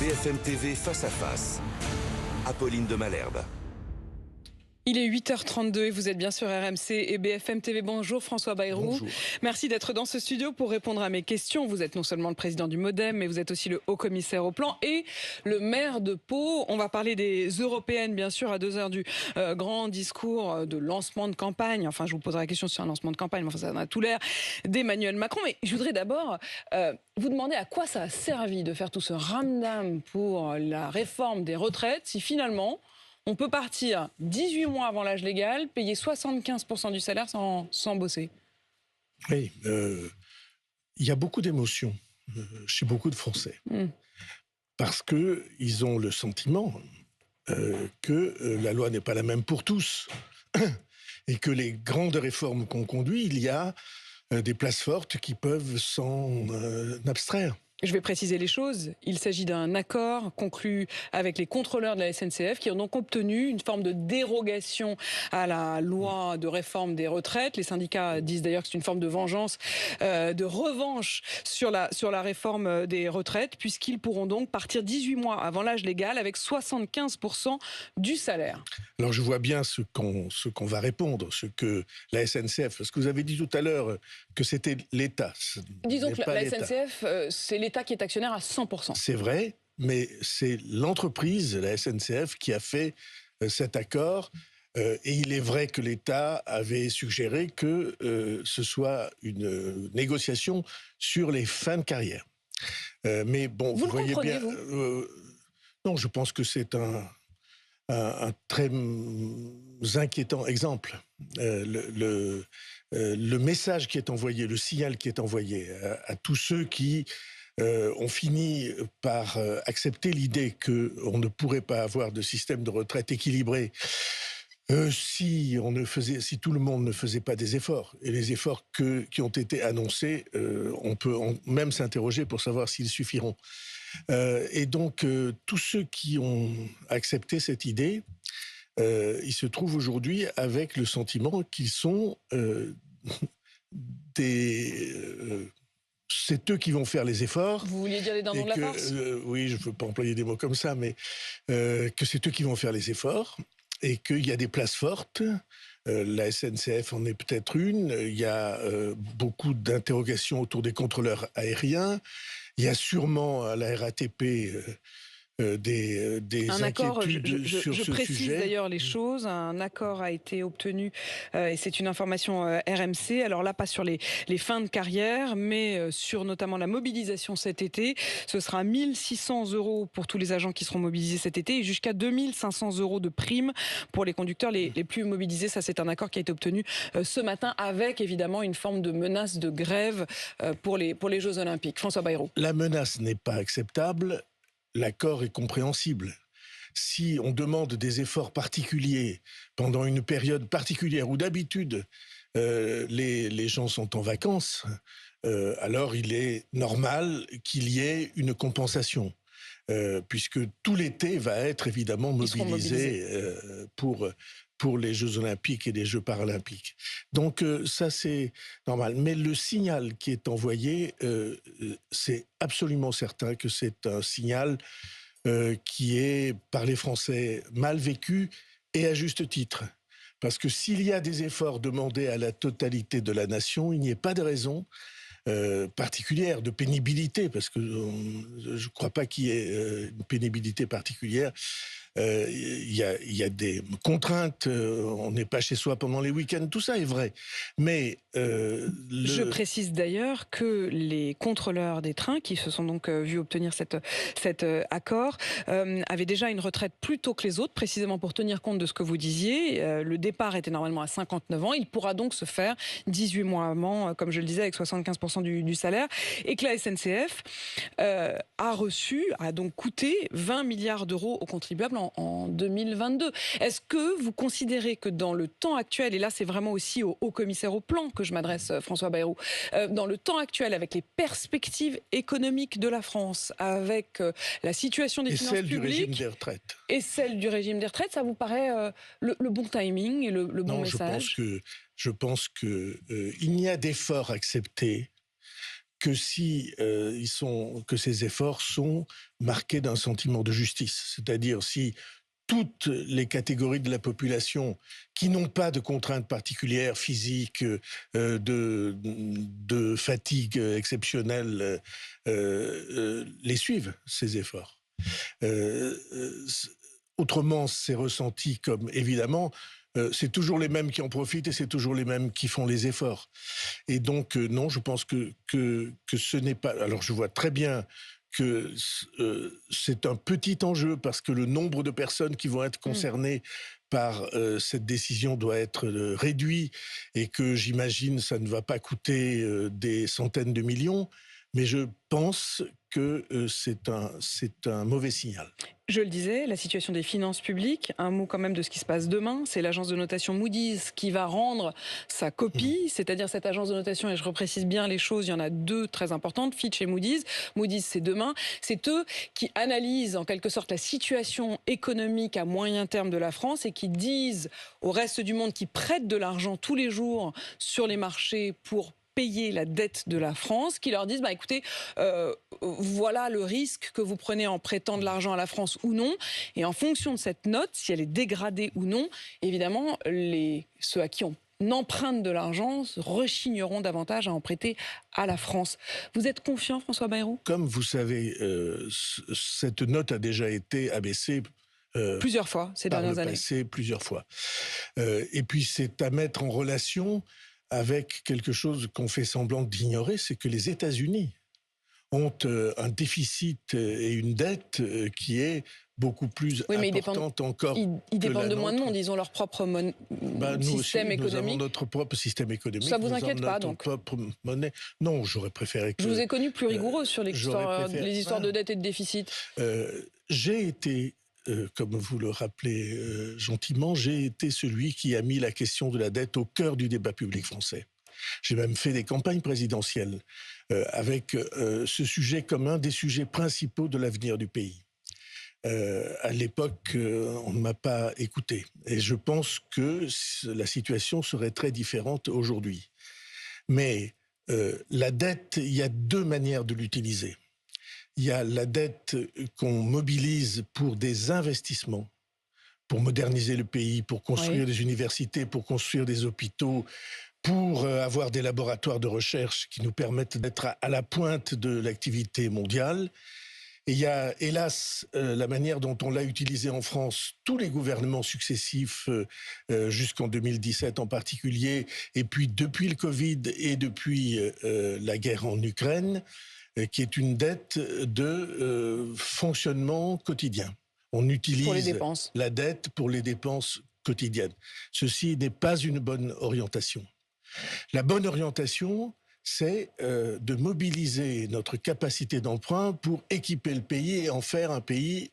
BFM TV face à face. Apolline de Malherbe. Il est 8h32 et vous êtes bien sur RMC et BFM TV. Bonjour François Bayrou. Bonjour. Merci d'être dans ce studio pour répondre à mes questions. Vous êtes non seulement le président du MoDem, mais vous êtes aussi le haut commissaire au plan et le maire de Pau. On va parler des européennes, bien sûr, à 2 heures du grand discours de lancement de campagne. Enfin, je vous poserai la question sur un lancement de campagne, mais enfin, ça en a tout l'air, d'Emmanuel Macron. Mais je voudrais d'abord vous demander à quoi ça a servi de faire tout ce ramdam pour la réforme des retraites si finalement on peut partir 18 mois avant l'âge légal, payer 75% du salaire sans bosser. Oui, il y a beaucoup d'émotions chez beaucoup de Français. Parce qu'ils ont le sentiment que la loi n'est pas la même pour tous. Et que les grandes réformes qu'on conduit, il y a des places fortes qui peuvent s'en abstraire. Je vais préciser les choses. Il s'agit d'un accord conclu avec les contrôleurs de la SNCF qui ont donc obtenu une forme de dérogation à la loi de réforme des retraites. Les syndicats disent d'ailleurs que c'est une forme de vengeance, de revanche sur la réforme des retraites, puisqu'ils pourront donc partir 18 mois avant l'âge légal avec 75% du salaire. Alors je vois bien ce qu'on va répondre, ce que la SNCF, parce que vous avez dit tout à l'heure que c'était l'État. Disons que la SNCF, c'est l'État qui est actionnaire à 100%. C'est vrai, mais c'est l'entreprise, la SNCF, qui a fait cet accord. Et il est vrai que l'État avait suggéré que ce soit une négociation sur les fins de carrière. Mais bon, vous voyez bien... non, je pense que c'est un très inquiétant exemple. Le message qui est envoyé, le signal qui est envoyé à tous ceux qui ont fini par accepter l'idée qu'on ne pourrait pas avoir de système de retraite équilibré si tout le monde ne faisait pas des efforts. Et les efforts qui ont été annoncés, on peut même s'interroger pour savoir s'ils suffiront. Et donc, tous ceux qui ont accepté cette idée, ils se trouvent aujourd'hui avec le sentiment qu'ils sont c'est eux qui vont faire les efforts. Vous vouliez dire les dindons de la farce ? Oui, je ne veux pas employer des mots comme ça, mais que c'est eux qui vont faire les efforts et qu'il y a des places fortes. La SNCF en est peut-être une. Il y a beaucoup d'interrogations autour des contrôleurs aériens. Il y a sûrement à la RATP des un accord, inquiétudes sur ce sujet. Je précise d'ailleurs les choses. Un accord a été obtenu, et c'est une information RMC. Alors là, pas sur les fins de carrière, mais sur notamment la mobilisation cet été. Ce sera 1 600 € pour tous les agents qui seront mobilisés cet été et jusqu'à 2 500 € de prime pour les conducteurs les plus mobilisés. Ça, c'est un accord qui a été obtenu ce matin avec évidemment une forme de menace de grève pour les Jeux Olympiques. François Bayrou. La menace n'est pas acceptable. L'accord est compréhensible. Si on demande des efforts particuliers pendant une période particulière où d'habitude les gens sont en vacances, alors il est normal qu'il y ait une compensation. Puisque tout l'été va être évidemment mobilisé pour les Jeux Olympiques et les Jeux Paralympiques. Donc ça, c'est normal. Mais le signal qui est envoyé, c'est absolument certain que c'est un signal qui est, par les Français, mal vécu et à juste titre. Parce que s'il y a des efforts demandés à la totalité de la nation, il n'y a pas de raison particulière, de pénibilité, parce que je ne crois pas qu'il y ait une pénibilité particulière. Il y a des contraintes, on n'est pas chez soi pendant les week-ends, tout ça est vrai. Mais je précise d'ailleurs que les contrôleurs des trains, qui se sont donc vus obtenir cet accord, avaient déjà une retraite plus tôt que les autres, précisément pour tenir compte de ce que vous disiez. Le départ était normalement à 59 ans. Il pourra donc se faire 18 mois avant, comme je le disais, avec 75% du salaire. Et que la SNCF a donc coûté 20 milliards d'euros aux contribuables en 2022. Est-ce que vous considérez que dans le temps actuel, et là c'est vraiment aussi au haut commissaire au plan que je m'adresse, François Bayrou, dans le temps actuel, avec les perspectives économiques de la France, avec la situation des finances publiques... Et celle du régime des retraites. Et celle du régime des retraites, ça vous paraît le bon timing et le bon message ? Je pense que il n'y a d'effort accepté que si que ces efforts sont marqués d'un sentiment de justice. C'est-à-dire si toutes les catégories de la population qui n'ont pas de contraintes particulières physiques, de fatigue exceptionnelle, les suivent, ces efforts. Autrement, c'est ressenti comme, évidemment, c'est toujours les mêmes qui en profitent et c'est toujours les mêmes qui font les efforts. Et donc, non, je pense que ce n'est pas... Alors, je vois très bien que c'est un petit enjeu parce que le nombre de personnes qui vont être concernées par cette décision doit être réduit et que j'imagine ça ne va pas coûter des centaines de millions, mais je pense que c'est un mauvais signal. Je le disais, la situation des finances publiques, un mot quand même de ce qui se passe demain, c'est l'agence de notation Moody's qui va rendre sa copie, c'est-à-dire cette agence de notation, et je reprécise bien les choses, il y en a deux très importantes, Fitch et Moody's. Moody's, c'est demain, c'est eux qui analysent en quelque sorte la situation économique à moyen terme de la France et qui disent au reste du monde qui prête de l'argent tous les jours sur les marchés pour payer la dette de la France, qui leur disent écoutez, voilà le risque que vous prenez en prêtant de l'argent à la France ou non, et en fonction de cette note, si elle est dégradée ou non, évidemment, ceux à qui on emprunte de l'argent rechigneront davantage à en prêter à la France. Vous êtes confiant, François Bayrou ? Comme vous savez, cette note a déjà été abaissée plusieurs fois ces dernières années. Plusieurs fois. Et puis c'est à mettre en relation avec quelque chose qu'on fait semblant d'ignorer, c'est que les États-Unis ont un déficit et une dette qui est beaucoup plus importante encore. Ils dépendent de moins de monde, ils ont leur propre système économique. Nous avons notre propre système économique. Ça vous inquiète pas, donc ? Notre propre monnaie. Non, j'aurais préféré que... Je vous ai connu plus rigoureux sur les histoires de dette et de déficit. J'ai été... comme vous le rappelez gentiment, j'ai été celui qui a mis la question de la dette au cœur du débat public français. J'ai même fait des campagnes présidentielles avec ce sujet comme un des sujets principaux de l'avenir du pays. À l'époque, on ne m'a pas écouté. Et je pense que la situation serait très différente aujourd'hui. Mais la dette, il y a deux manières de l'utiliser. Il y a la dette qu'on mobilise pour des investissements, pour moderniser le pays, pour construire des universités, pour construire des hôpitaux, pour avoir des laboratoires de recherche qui nous permettent d'être à la pointe de l'activité mondiale. Et il y a, hélas, la manière dont on l'a utilisé en France, tous les gouvernements successifs, jusqu'en 2017 en particulier, et puis depuis le Covid et depuis la guerre en Ukraine, qui est une dette de fonctionnement quotidien. On utilise la dette pour les dépenses quotidiennes. Ceci n'est pas une bonne orientation. La bonne orientation, c'est de mobiliser notre capacité d'emprunt pour équiper le pays et en faire un pays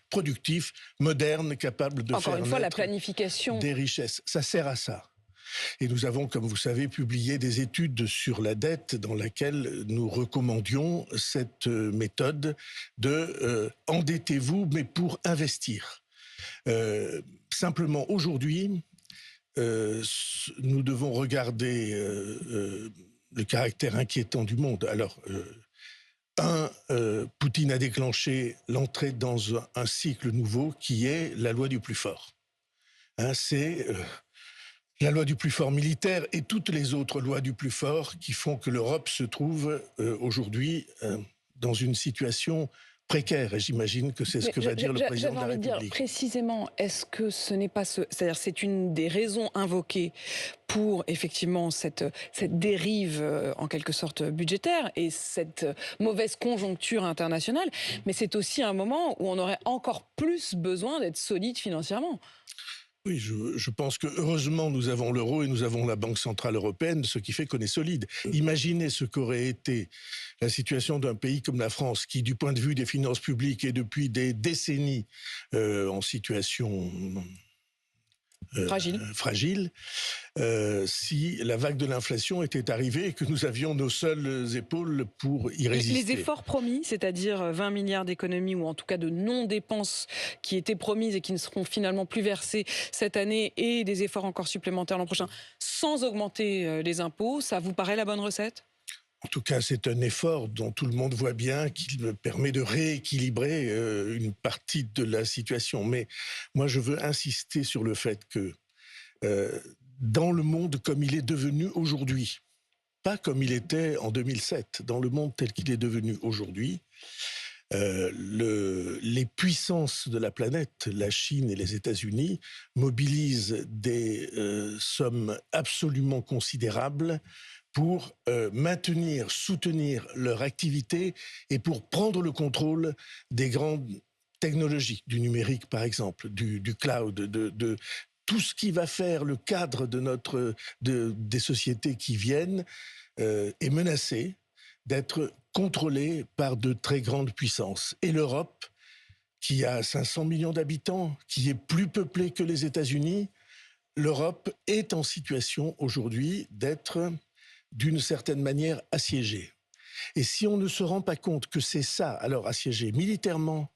productif, moderne, capable de faire naître la planification des richesses. Ça sert à ça. Et nous avons, comme vous savez, publié des études sur la dette dans laquelle nous recommandions cette méthode de endettez-vous, mais pour investir. Simplement, aujourd'hui, nous devons regarder le caractère inquiétant du monde. Alors, Poutine a déclenché l'entrée dans un cycle nouveau qui est la loi du plus fort. C'est... la loi du plus fort militaire et toutes les autres lois du plus fort qui font que l'Europe se trouve aujourd'hui dans une situation précaire. Et j'imagine que c'est ce que va dire le président de la République. Précisément, est-ce que ce n'est pas c'est-à-dire c'est une des raisons invoquées pour effectivement cette dérive en quelque sorte budgétaire et cette mauvaise conjoncture internationale, mais c'est aussi un moment où on aurait encore plus besoin d'être solide financièrement. Oui, je pense que heureusement nous avons l'euro et nous avons la Banque Centrale Européenne, ce qui fait qu'on est solide. Imaginez ce qu'aurait été la situation d'un pays comme la France, qui du point de vue des finances publiques est depuis des décennies en situation fragile, si la vague de l'inflation était arrivée et que nous avions nos seules épaules pour y résister. Les efforts promis, c'est-à-dire 20 milliards d'économies ou en tout cas de non-dépenses qui étaient promises et qui ne seront finalement plus versées cette année et des efforts encore supplémentaires l'an prochain sans augmenter les impôts, ça vous paraît la bonne recette ? En tout cas, c'est un effort dont tout le monde voit bien qu'il permet de rééquilibrer une partie de la situation. Mais moi, je veux insister sur le fait que euh, dans le monde comme il est devenu aujourd'hui, pas comme il était en 2007, dans le monde tel qu'il est devenu aujourd'hui, les puissances de la planète, la Chine et les États-Unis, mobilisent des sommes absolument considérables pour maintenir, soutenir leur activité et pour prendre le contrôle des grandes technologies, du numérique par exemple, du cloud, de tout ce qui va faire le cadre des sociétés qui viennent est menacé d'être contrôlée par de très grandes puissances. Et l'Europe, qui a 500 millions d'habitants, qui est plus peuplée que les États-Unis, l'Europe est en situation aujourd'hui d'être, d'une certaine manière, assiégée. Et si on ne se rend pas compte que c'est ça, alors assiégée militairement,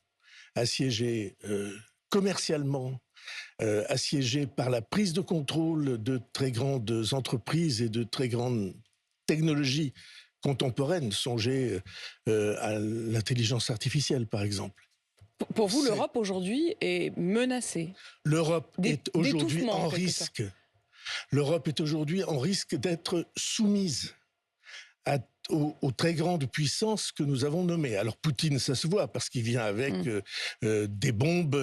assiégée commercialement, assiégée par la prise de contrôle de très grandes entreprises et de très grandes technologies contemporaines, songez à l'intelligence artificielle par exemple. Pour vous, l'Europe aujourd'hui est menacée. L'Europe est aujourd'hui en risque. L'Europe est aujourd'hui en risque d'être soumise aux très grandes puissances que nous avons nommées. Alors Poutine, ça se voit, parce qu'il vient avec des bombes,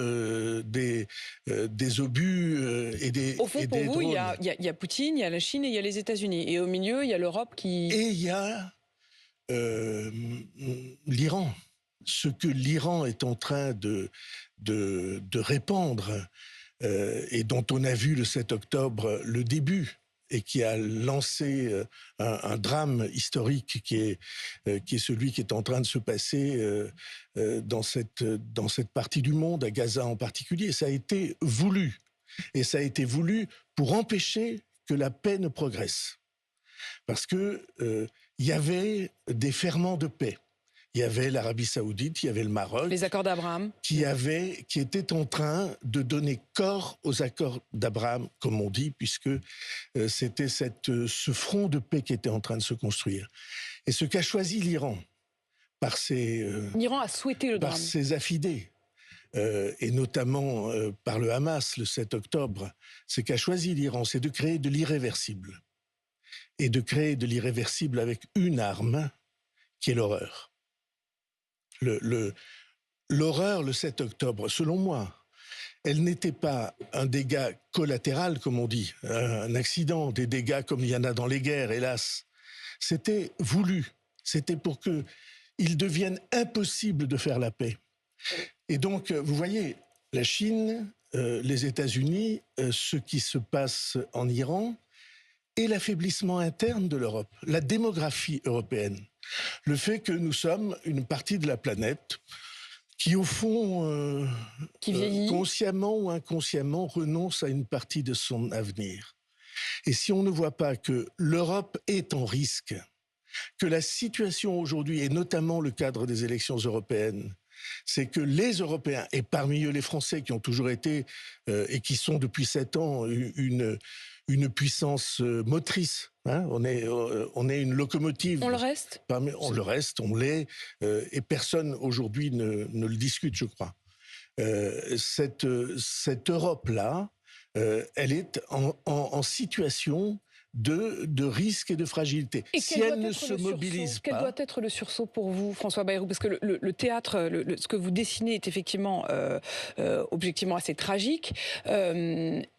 des obus et des drones. Au fond, pour vous, il y a Poutine, il y a la Chine et il y a les États-Unis. Et au milieu, il y a l'Europe qui... Et il y a l'Iran. Ce que l'Iran est en train de répandre et dont on a vu le 7 octobre le début, et qui a lancé un drame historique qui est celui qui est en train de se passer dans cette partie du monde, à Gaza en particulier. Ça a été voulu. Et ça a été voulu pour empêcher que la paix ne progresse. Parce que y avait des ferments de paix. Il y avait l'Arabie Saoudite, il y avait le Maroc. Les accords d'Abraham. Qui étaient en train de donner corps aux accords d'Abraham, comme on dit, puisque c'était ce front de paix qui était en train de se construire. Et ce qu'a choisi l'Iran, l'Iran a souhaité le drame. Par ses affidés, et notamment par le Hamas, le 7 octobre, ce qu'a choisi l'Iran, c'est de créer de l'irréversible. Et de créer de l'irréversible avec une arme, qui est l'horreur. L'horreur, le 7 octobre, selon moi, elle n'était pas un dégât collatéral, comme on dit, un accident, des dégâts comme il y en a dans les guerres, hélas. C'était voulu. C'était pour qu'il devienne impossible de faire la paix. Et donc, vous voyez, la Chine, les États-Unis, ce qui se passe en Iran, et l'affaiblissement interne de l'Europe, la démographie européenne. Le fait que nous sommes une partie de la planète qui, au fond, consciemment ou inconsciemment, renonce à une partie de son avenir. Et si on ne voit pas que l'Europe est en risque, que la situation aujourd'hui, et notamment le cadre des élections européennes, c'est que les Européens, et parmi eux les Français qui ont toujours été, et qui sont depuis 7 ans, une puissance motrice. Hein, on est une locomotive. On le reste. On le reste, on l'est, et personne aujourd'hui ne le discute, je crois. Cette Europe-là, elle est en situation de risque et de fragilité. Et si elle ne se mobilise pas... Quel doit être le sursaut pour vous, François Bayrou? Parce que le théâtre, ce que vous dessinez est effectivement, objectivement assez tragique. Mais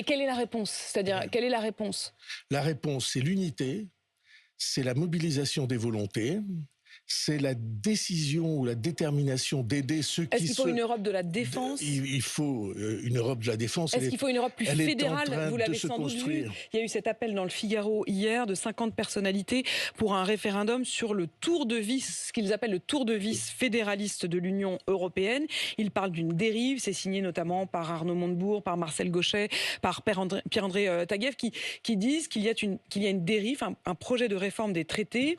quelle est la réponse? C'est-à-dire, quelle est la réponse? La réponse, c'est l'unité, c'est la mobilisation des volontés, c'est la décision ou la détermination d'aider ceux qui... Est-ce qu'il faut une Europe de la défense? Il faut une Europe de la défense. Est-ce qu'il faut une Europe plus fédérale? Vous l'avez sans doute vu. Il y a eu cet appel dans le Figaro hier de 50 personnalités pour un référendum sur le tour de vis, ce qu'ils appellent le tour de vis fédéraliste de l'Union européenne. Ils parlent d'une dérive, c'est signé notamment par Arnaud Montebourg, par Marcel Gauchet, par Pierre-André Taguieff, qui disent qu'il y a une dérive, un projet de réforme des traités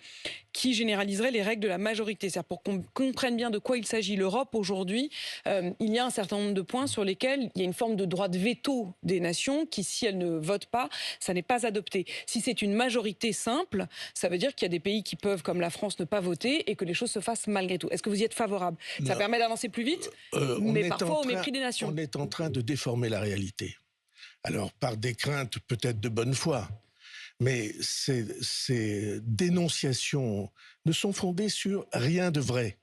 qui généraliserait les règles de la majorité. C'est-à-dire pour qu'on comprenne bien de quoi il s'agit. L'Europe, aujourd'hui, il y a un certain nombre de points sur lesquels il y a une forme de droit de veto des nations qui, si elles ne votent pas, ça n'est pas adopté. Si c'est une majorité simple, ça veut dire qu'il y a des pays qui peuvent, comme la France, ne pas voter et que les choses se fassent malgré tout. Est-ce que vous y êtes favorable? Ça permet d'avancer plus vite, mais parfois au mépris des nations. On est en train de déformer la réalité. Alors, par des craintes peut-être de bonne foi, mais ces dénonciations ne sont fondées sur rien de vrai.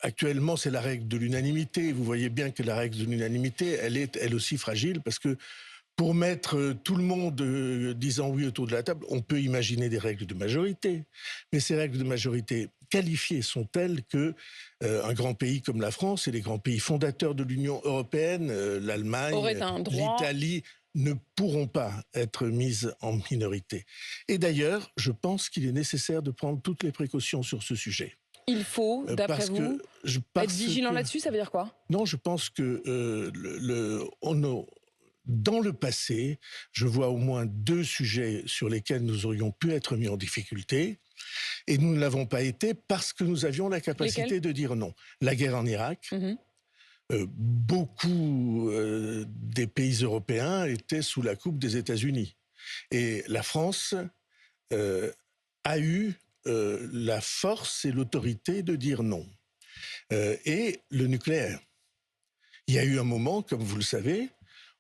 Actuellement, c'est la règle de l'unanimité. Vous voyez bien que la règle de l'unanimité, elle est elle aussi fragile, parce que pour mettre tout le monde disant oui autour de la table, on peut imaginer des règles de majorité. Mais ces règles de majorité qualifiées sont telles que un grand pays comme la France et les grands pays fondateurs de l'Union européenne, l'Allemagne, l'Italie, ne pourront pas être mises en minorité. Et d'ailleurs, je pense qu'il est nécessaire de prendre toutes les précautions sur ce sujet. Il faut, d'après vous, être vigilant là-dessus, ça veut dire quoi? Non, je pense que dans le passé, je vois au moins 2 sujets sur lesquels nous aurions pu être mis en difficulté, et nous ne l'avons pas été parce que nous avions la capacité de dire non. La guerre en Irak, beaucoup des pays européens étaient sous la coupe des États-Unis. Et la France a eu la force et l'autorité de dire non. Et le nucléaire. Il y a eu un moment, comme vous le savez,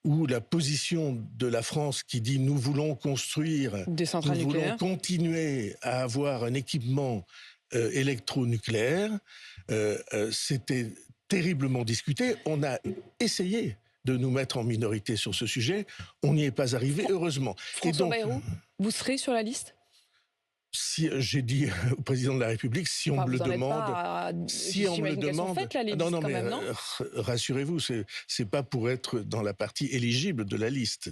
où la position de la France qui dit nous voulons construire, nous voulons continuer à avoir un équipement électronucléaire, c'était terriblement discuté. On a essayé de nous mettre en minorité sur ce sujet. On n'y est pas arrivé, heureusement. François Bayrou, vous serez sur la liste? Si j'ai dit au président de la République, si on me le demande, si on me le demande, non, mais rassurez-vous, c'est pas pour être dans la partie éligible de la liste.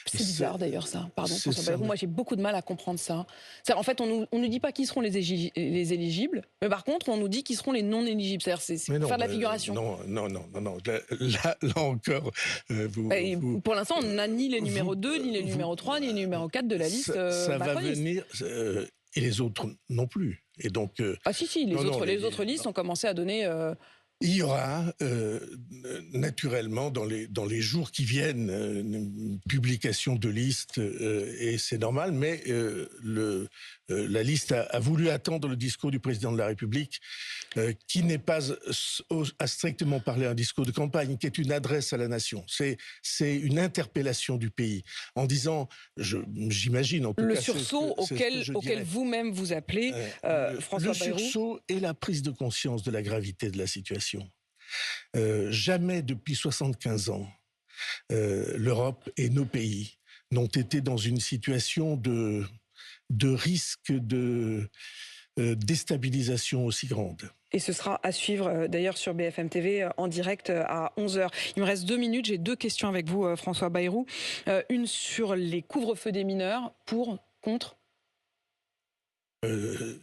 C'est bizarre d'ailleurs ça. Pardon, François Bayrou, moi j'ai beaucoup de mal à comprendre ça. En fait, on nous dit pas qui seront les éligibles, mais par contre on nous dit qui seront les non éligibles. C'est pour faire de la figuration. Non. Là encore, pour l'instant, on n'a ni les numéros 2, ni les numéros 3, ni les numéros 4 de la liste. Ça va venir. Et les autres non plus. Et donc. Les autres listes ont commencé à donner. Il y aura naturellement dans les jours qui viennent une publication de listes et c'est normal, mais la liste a voulu attendre le discours du président de la République qui n'est pas à strictement parler un discours de campagne, qui est une adresse à la nation. C'est une interpellation du pays en disant, j'imagine en tout cas... Le sursaut auquel vous-même vous appelez, François Bayrou. Le sursaut et la prise de conscience de la gravité de la situation. Jamais depuis 75 ans, l'Europe et nos pays n'ont été dans une situation de risque de déstabilisation aussi grande. Et ce sera à suivre d'ailleurs sur BFM TV en direct à 11h. Il me reste 2 minutes, j'ai 2 questions avec vous François Bayrou. Une sur les couvre-feux des mineurs, pour, contre?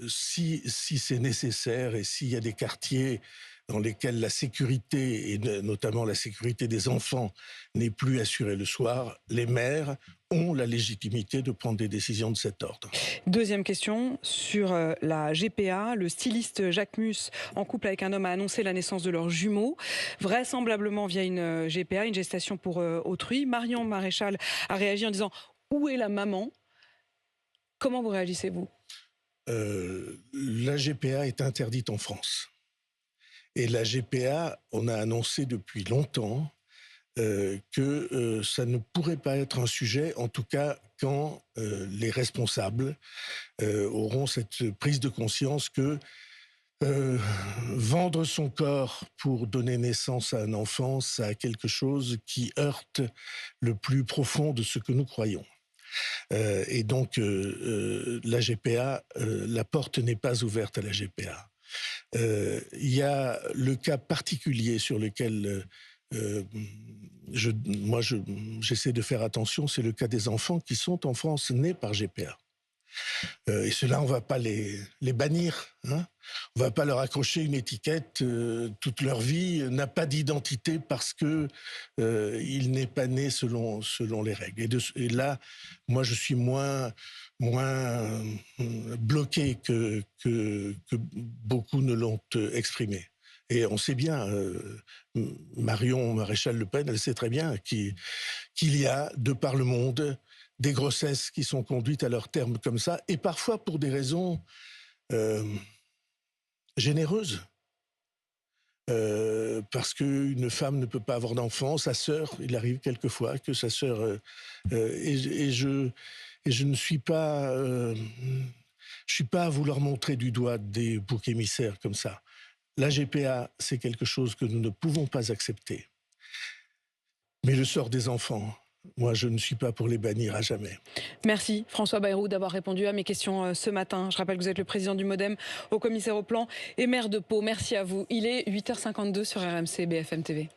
Si c'est nécessaire et s'il y a des quartiers dans lesquels la sécurité, et notamment la sécurité des enfants, n'est plus assurée le soir, les maires ont la légitimité de prendre des décisions de cet ordre. Deuxième question, sur la GPA. Le styliste Jacques Mus, en couple avec un homme, a annoncé la naissance de leurs jumeaux, vraisemblablement via une GPA, une gestation pour autrui. Marion Maréchal a réagi en disant « Où est la maman ?» Comment vous réagissez-vous ? La GPA est interdite en France. Et la GPA, on a annoncé depuis longtemps que ça ne pourrait pas être un sujet, en tout cas quand les responsables auront cette prise de conscience que vendre son corps pour donner naissance à un enfant, ça a quelque chose qui heurte le plus profond de ce que nous croyons. Et donc, la GPA, la porte n'est pas ouverte à la GPA. Il y a le cas particulier sur lequel j'essaie de faire attention, c'est le cas des enfants qui sont en France nés par GPA. Et ceux-là, on ne va pas les bannir. Hein. On ne va pas leur accrocher une étiquette. Toute leur vie n'a pas d'identité parce que il n'est pas né selon les règles. Et là, moi, je suis moins bloqué que beaucoup ne l'ont exprimé. Et on sait bien, Marion Maréchal Le Pen, elle sait très bien qu'il y a, de par le monde, des grossesses qui sont conduites à leur terme comme ça, et parfois pour des raisons généreuses. Parce qu'une femme ne peut pas avoir d'enfant, sa sœur, il arrive quelquefois que sa sœur... et je ne suis pas... je suis pas à vouloir montrer du doigt des boucs émissaires comme ça. La GPA, c'est quelque chose que nous ne pouvons pas accepter. Mais le sort des enfants, moi, je ne suis pas pour les bannir à jamais. Merci François Bayrou d'avoir répondu à mes questions ce matin. Je rappelle que vous êtes le président du MoDem, haut commissaire au plan et maire de Pau. Merci à vous. Il est 8h52 sur RMC BFM TV.